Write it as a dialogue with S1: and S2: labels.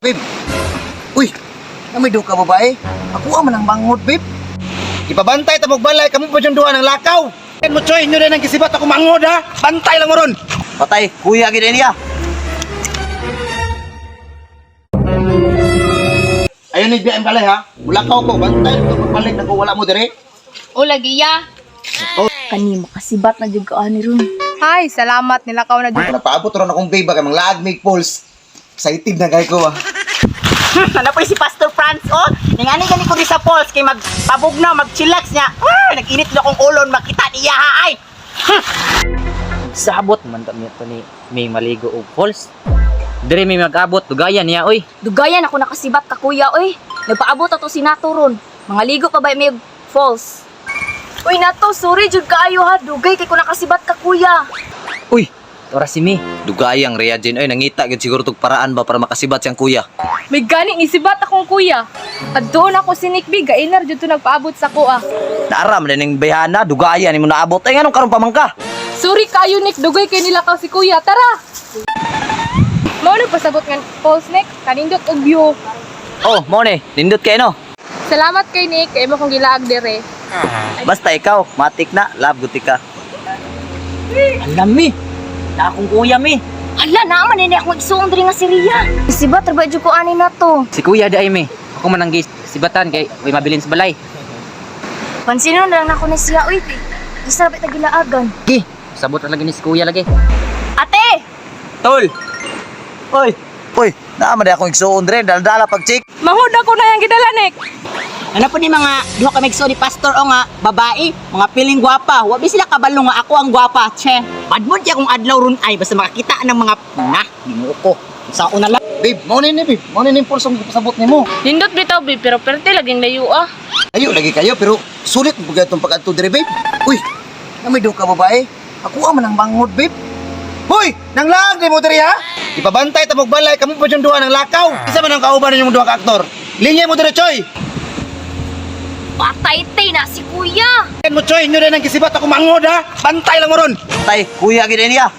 S1: Babe. Uy, may duka babae. Ako man ang manghod, babe. Ipabantay ta magbalay kamo pa yung duha ng lakaw. Ken mo choy, inyo rin ang gisibat ako manghod ha. Bantay lang mo ron. Patay, kuya gid niya. Ayun ni BM balay ha. Lakaw ko, bantay to pagbalik na ko wala mo dire.
S2: O lagi ya.
S3: Kani makasibat na jud ka ani ron.
S2: Ay, salamat nilakaw na jud.
S1: Nagpaabot ron akong babe kay mga laag make pulse. Excited na kay ko ah.
S4: Ano po si Pastor Franz, oh? Ningani gani ko di sa Pauls, kay magpabugnaw, mag-chillax niya. Nag-init na kong ulon, makita niya ha, ay!
S5: Sabot man kami ito ni may maligo og falls. Dire may mag-abot dugayan niya oy.
S3: Dugayan ako nakasibat ka kuya oy. Nagpaabot ato si Nato ron. Mga ligo pa ba may falls. Uy Nato, sorry jud kaayo ha. Dugay kay ko nakasibat ka kuya.
S5: Uy, ora si mi.
S6: Dugayang Reagin ay nangita gid siguro tug paraan ba para makasibat siyang kuya.
S2: May gani ni sibat akong kuya. At doon ako si Nick B, gainer jud to nagpaabot sa ko ah.
S6: Naaram na ning bayhana dugayan nimo naabot ay nganong karon pa man ka.
S2: Sorry kayo Nick, dugay kay nilakaw si kuya. Tara. Mao na pasabot nga Pauls Nick, kanindot og view.
S6: Oh, mo ni, nindot kay no.
S2: Salamat kay Nick, kay mo kong gilaag dire.
S6: Basta ikaw, matik na, love guti ka.
S5: Alam mi. Na akong kuya mi.
S3: Hala naman ini akong isuong diri nga si Ria. Isibat ra ba jud ko ani Nato.
S5: Si kuya day mi. Ako man ang sibatan kay way mabilin sa balay.
S3: Pansino na lang nako ni siya oy. Isa ra ba ta gilaagan.
S5: Gi, sabot ra lagi ni si kuya lagi.
S3: Ate,
S6: Tol. Oy, naman di akong igsuon dire, dala pag chick.
S2: Mahud ako na yang gidala Nick.
S4: Ano po ni mga duha ka magso ni Pastor o nga, babae, mga piling gwapa. Wabi sila kabalo nga ako ang gwapa, che. Badmod ya kung adlaw ron ay, basta makakita ng mga, ginuo ko. Sa una lang.
S1: Babe, mo ni babe. Mo ni pulse ang pasabot nimo.
S2: Nindot bitaw B, pero perte laging layo ah.
S1: Ayo lagi kayo pero sulit mo gatong pag-adto dire, babe. Uy, may duka babae. Ako man ang manghod, babe. Hoy, nang laag di mo dire ha. Ipabantay ta magbalay kamo pa yung duha ng lakaw. Isa man ang kauban ninyong duha ka aktor. Linya mo dire, choy.
S3: patay na si kuya.
S1: Ken mo choy, inyo rin ang gisibat ako manghod ha. Bantay lang mo ron.
S6: Tay, kuya gid niya.